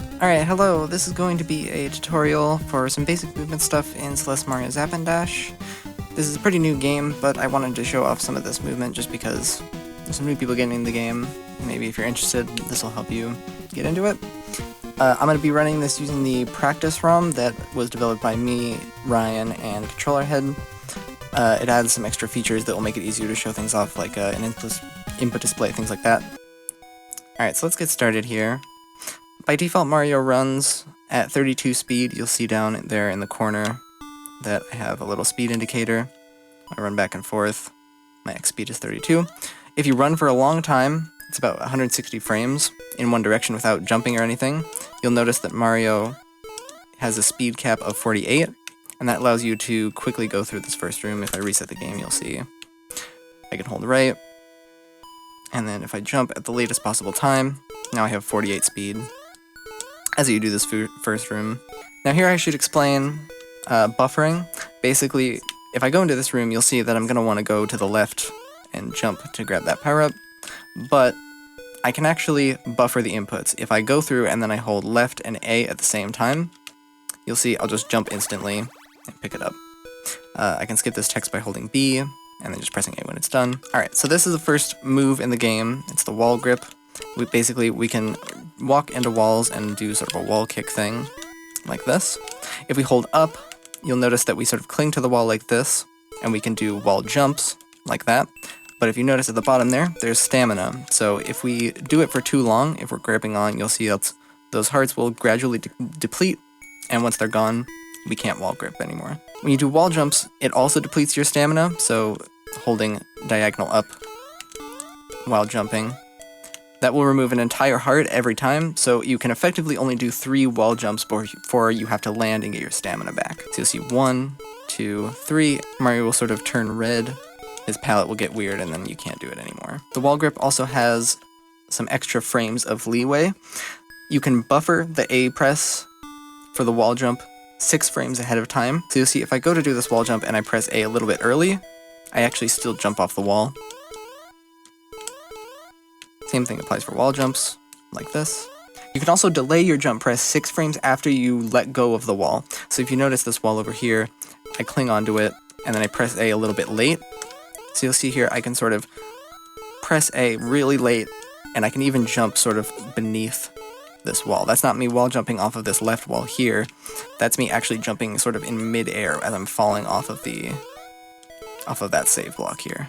Alright, hello, this is going to be a tutorial for some basic movement stuff in Celeste Mario Zap and Dash. This is a pretty new game, but I wanted to show off some of this movement just because there's some new people getting in the game. Maybe if you're interested, this will help you get into it. I'm going to be running this using the practice ROM that was developed by me, Ryan, and Controller Head. It adds some extra features that will make it easier to show things off, like an input display, things like that. Alright, so let's get started here. By default, Mario runs at 32 speed. You'll see down there in the corner that I have a little speed indicator. I run back and forth. My X speed is 32. If you run for a long time, it's about 160 frames in one direction without jumping or anything, you'll notice that Mario has a speed cap of 48, and that allows you to quickly go through this first room. If I reset the game, you'll see I can hold right, and then if I jump at the latest possible time, now I have 48 speed as you do this first room. Now here I should explain buffering. Basically, if I go into this room, you'll see that I'm going to want to go to the left and jump to grab that power-up, but I can actually buffer the inputs. If I go through and then I hold left and A at the same time, you'll see I'll just jump instantly and pick it up. I can skip this text by holding B and then just pressing A when it's done. Alright, so this is the first move in the game. It's the wall grip. We can walk into walls and do sort of a wall kick thing, like this. If we hold up, you'll notice that we sort of cling to the wall like this, and we can do wall jumps, like that. But if you notice at the bottom there, there's stamina. So if we do it for too long, if we're gripping on, you'll see those hearts will gradually deplete, and once they're gone, we can't wall grip anymore. When you do wall jumps, it also depletes your stamina, so holding diagonal up while jumping, that will remove an entire heart every time, so you can effectively only do 3 wall jumps before you have to land and get your stamina back. So you'll see 1, 2, 3, Mario will sort of turn red, his palette will get weird, and then you can't do it anymore. The wall grip also has some extra frames of leeway. You can buffer the A press for the wall jump 6 frames ahead of time. So you'll see if I go to do this wall jump and I press A little bit early, I actually still jump off the wall. Same thing applies for wall jumps, like this. You can also delay your jump press 6 frames after you let go of the wall. So if you notice this wall over here, I cling onto it, and then I press A a little bit late. So you'll see here I can sort of press A really late, and I can even jump sort of beneath this wall. That's not me wall jumping off of this left wall here. That's me actually jumping sort of in mid-air as I'm falling off of that save block here.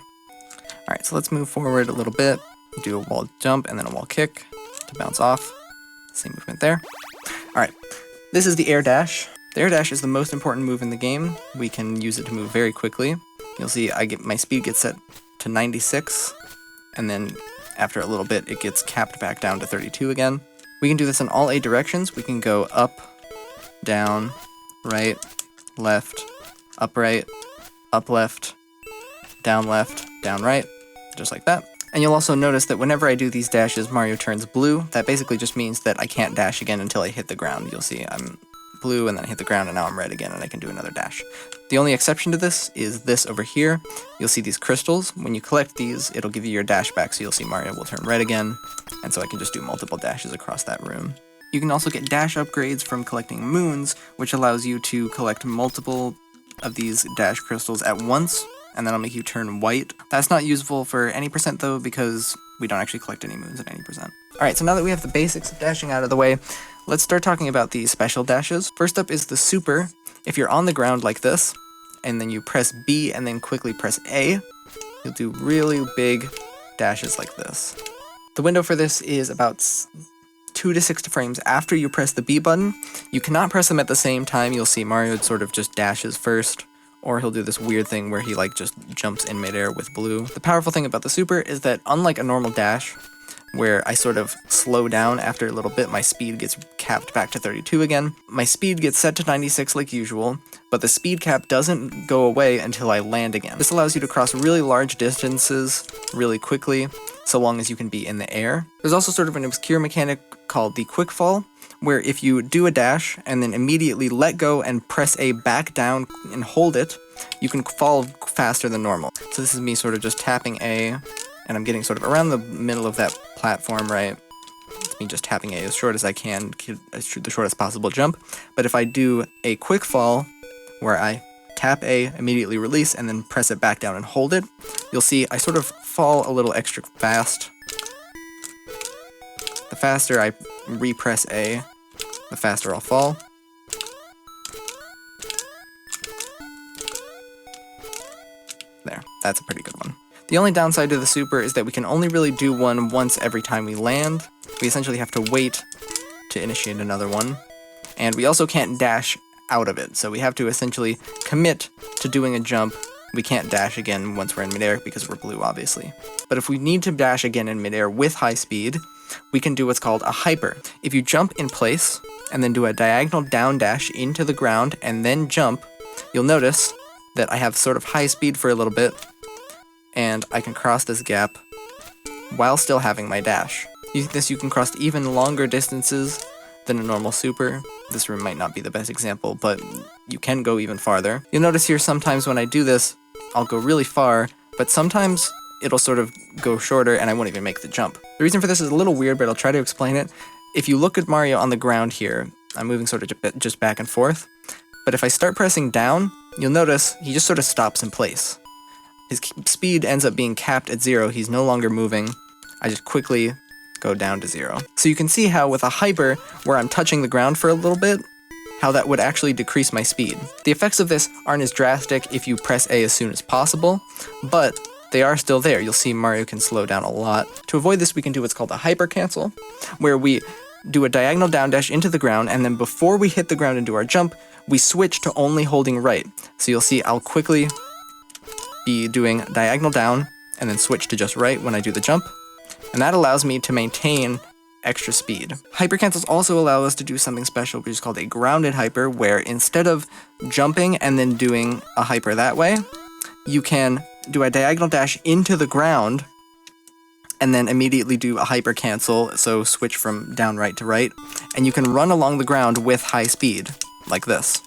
Alright, so let's move forward a little bit. Do a wall jump and then a wall kick to bounce off. Same movement there. Alright, this is the air dash. The air dash is the most important move in the game. We can use it to move very quickly. You'll see my speed gets set to 96, and then after a little bit it gets capped back down to 32 again. We can do this in all 8 directions. We can go up, down, right, left, up left, down right, just like that. And you'll also notice that whenever I do these dashes, Mario turns blue. That basically just means that I can't dash again until I hit the ground. You'll see I'm blue and then I hit the ground and now I'm red again and I can do another dash. The only exception to this is this over here. You'll see these crystals. When you collect these, it'll give you your dash back, so you'll see Mario will turn red again, and so I can just do multiple dashes across that room. You can also get dash upgrades from collecting moons, which allows you to collect multiple of these dash crystals at once, and that'll make you turn white. That's not useful for any percent though, because we don't actually collect any moons at any percent. Alright, so now that we have the basics of dashing out of the way, let's start talking about the special dashes. First up is the super. If you're on the ground like this, and then you press B and then quickly press A, you'll do really big dashes like this. The window for this is about 2 to 6 frames after you press the B button. You cannot press them at the same time. You'll see Mario sort of just dashes first, or he'll do this weird thing where he just jumps in midair with blue. The powerful thing about the super is that unlike a normal dash, where I sort of slow down after a little bit, my speed gets capped back to 32 again. My speed gets set to 96 like usual, but the speed cap doesn't go away until I land again. This allows you to cross really large distances really quickly, so long as you can be in the air. There's also sort of an obscure mechanic called the quick fall, where if you do a dash and then immediately let go and press A back down and hold it, you can fall faster than normal. So this is me sort of just tapping A, and I'm getting sort of around the middle of that platform, right? It's me just tapping A as short as I can, the shortest possible jump. But if I do a quick fall, where I tap A, immediately release, and then press it back down and hold it, you'll see I sort of fall a little extra fast. The faster I repress A, the faster I'll fall. There, that's a pretty good one. The only downside to the super is that we can only really do one once every time we land. We essentially have to wait to initiate another one. And we also can't dash out of it, so we have to essentially commit to doing a jump. We can't dash again once we're in midair because we're blue, obviously. But if we need to dash again in midair with high speed, we can do what's called a hyper. If you jump in place and then do a diagonal down dash into the ground and then jump, you'll notice that I have sort of high speed for a little bit, and I can cross this gap while still having my dash. Using this, you can cross even longer distances than a normal super. This room might not be the best example, but you can go even farther. You'll notice here sometimes when I do this, I'll go really far, but sometimes it'll sort of go shorter and I won't even make the jump. The reason for this is a little weird, but I'll try to explain it. If you look at Mario on the ground here, I'm moving sort of just back and forth, but if I start pressing down, you'll notice he just sort of stops in place. His speed ends up being capped at 0, he's no longer moving. I just quickly go down to 0. So you can see how with a hyper, where I'm touching the ground for a little bit, how that would actually decrease my speed. The effects of this aren't as drastic if you press A as soon as possible, but they are still there. You'll see Mario can slow down a lot. To avoid this, we can do what's called a hyper cancel, where we do a diagonal down dash into the ground, and then before we hit the ground and do our jump, we switch to only holding right. So you'll see I'll quickly be doing diagonal down and then switch to just right when I do the jump, and that allows me to maintain extra speed. Hyper cancels also allow us to do something special, which is called a grounded hyper, where instead of jumping and then doing a hyper that way, you can do a diagonal dash into the ground and then immediately do a hyper cancel, so switch from down right to right, and you can run along the ground with high speed, like this.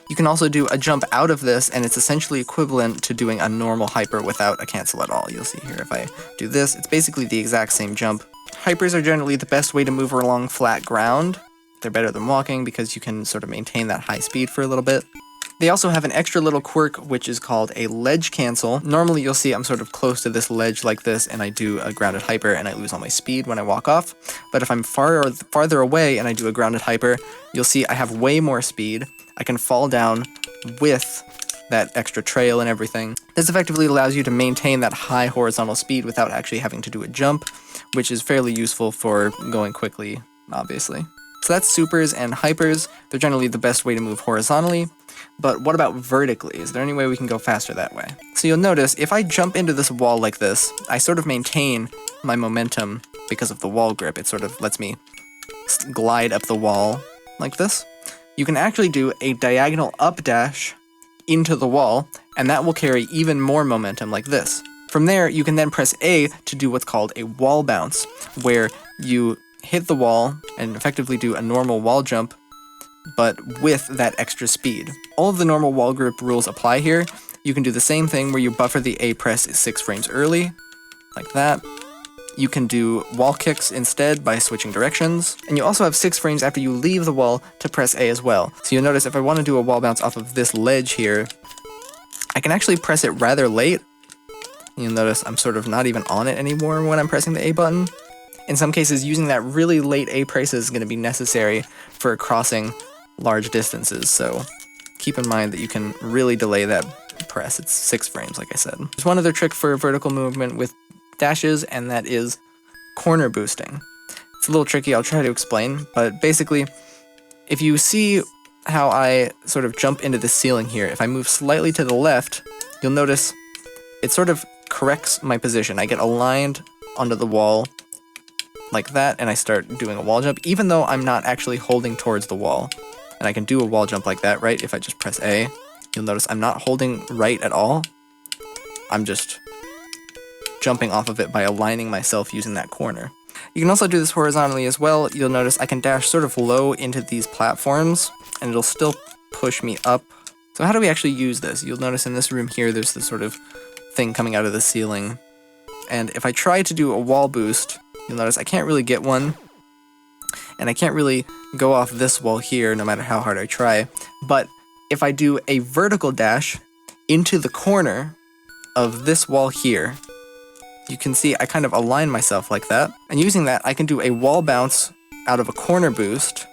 You can also do a jump out of this, and it's essentially equivalent to doing a normal hyper without a cancel at all. You'll see here if I do this, it's basically the exact same jump. Hypers are generally the best way to move along flat ground. They're better than walking because you can sort of maintain that high speed for a little bit. They also have an extra little quirk, which is called a ledge cancel. Normally you'll see I'm sort of close to this ledge like this, and I do a grounded hyper and I lose all my speed when I walk off. But if I'm farther away and I do a grounded hyper, you'll see I have way more speed. I can fall down with that extra trail and everything. This effectively allows you to maintain that high horizontal speed without actually having to do a jump, which is fairly useful for going quickly, obviously. So that's supers and hypers. They're generally the best way to move horizontally. But what about vertically? Is there any way we can go faster that way? So you'll notice if I jump into this wall like this, I sort of maintain my momentum because of the wall grip. It sort of lets me glide up the wall like this. You can actually do a diagonal up dash into the wall, and that will carry even more momentum like this. From there, you can then press A to do what's called a wall bounce, where you hit the wall and effectively do a normal wall jump, but with that extra speed. All of the normal wall grip rules apply here. You can do the same thing where you buffer the A press 6 frames early, like that. You can do wall kicks instead by switching directions, and you also have 6 frames after you leave the wall to press A as well. So you'll notice if I want to do a wall bounce off of this ledge here, I can actually press it rather late. You'll notice I'm sort of not even on it anymore when I'm pressing the A button. In some cases, using that really late A press is going to be necessary for crossing large distances, so keep in mind that you can really delay that press. It's 6 frames, like I said. There's one other trick for vertical movement with dashes, and that is corner boosting. It's a little tricky, I'll try to explain, but basically, if you see how I sort of jump into the ceiling here, if I move slightly to the left, you'll notice it sort of corrects my position. I get aligned onto the wall like that, and I start doing a wall jump, even though I'm not actually holding towards the wall. And I can do a wall jump like that, right? If I just press A, you'll notice I'm not holding right at all. I'm just jumping off of it by aligning myself using that corner. You can also do this horizontally as well. You'll notice I can dash sort of low into these platforms, and it'll still push me up. So how do we actually use this? You'll notice in this room here, there's this sort of thing coming out of the ceiling. And if I try to do a wall boost, you'll notice I can't really get one, and I can't really go off this wall here no matter how hard I try. But if I do a vertical dash into the corner of this wall here, you can see I kind of align myself like that, and using that I can do a wall bounce out of a corner boost,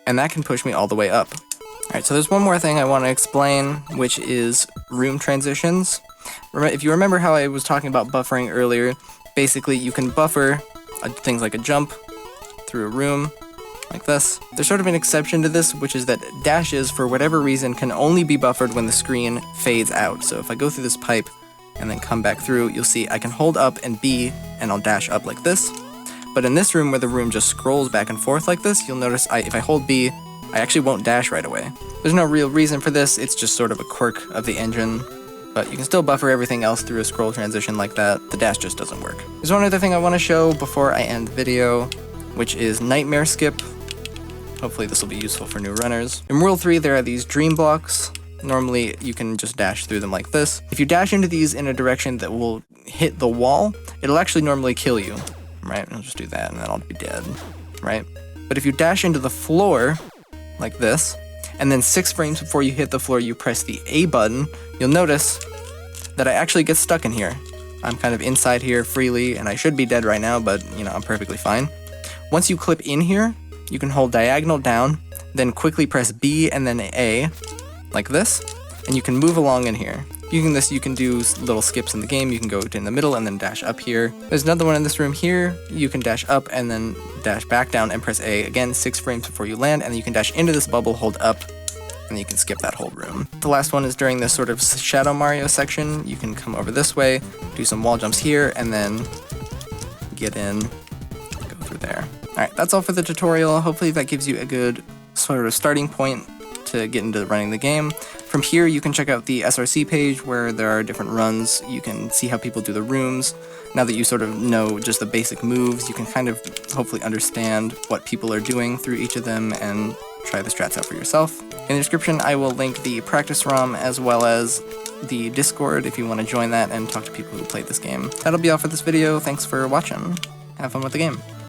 and that can push me all the way up. Alright, so there's one more thing I want to explain, which is room transitions. If you remember how I was talking about buffering earlier, basically you can buffer things like a jump through a room, like this. There's sort of an exception to this, which is that dashes, for whatever reason, can only be buffered when the screen fades out. So if I go through this pipe and then come back through, you'll see I can hold up and B, and I'll dash up like this. But in this room where the room just scrolls back and forth like this, you'll notice if I hold B, I actually won't dash right away. There's no real reason for this, it's just sort of a quirk of the engine, but you can still buffer everything else through a scroll transition like that. The dash just doesn't work. There's one other thing I want to show before I end the video, which is Nightmare Skip. Hopefully this will be useful for new runners. In World 3 there are these dream blocks. Normally you can just dash through them like this. If you dash into these in a direction that will hit the wall, it'll actually normally kill you, right? I'll just do that and then I'll be dead, right? But if you dash into the floor, like this, and then 6 frames before you hit the floor you press the A button, you'll notice that I actually get stuck in here. I'm kind of inside here freely, and I should be dead right now, but, you know, I'm perfectly fine. Once you clip in here, you can hold diagonal down, then quickly press B and then A, like this, and you can move along in here. Using this, you can do little skips in the game. You can go in the middle and then dash up here. There's another one in this room here. You can dash up and then dash back down and press A again 6 frames before you land, and then you can dash into this bubble, hold up, and then you can skip that whole room. The last one is during this sort of Shadow Mario section. You can come over this way, do some wall jumps here, and then get in, go through there. Alright, that's all for the tutorial. Hopefully that gives you a good sort of starting point to get into running the game. From here you can check out the SRC page where there are different runs. You can see how people do the rooms. Now that you sort of know just the basic moves, you can kind of hopefully understand what people are doing through each of them and try the strats out for yourself. In the description I will link the practice ROM as well as the Discord if you want to join that and talk to people who played this game. That'll be all for this video. Thanks for watching. Have fun with the game.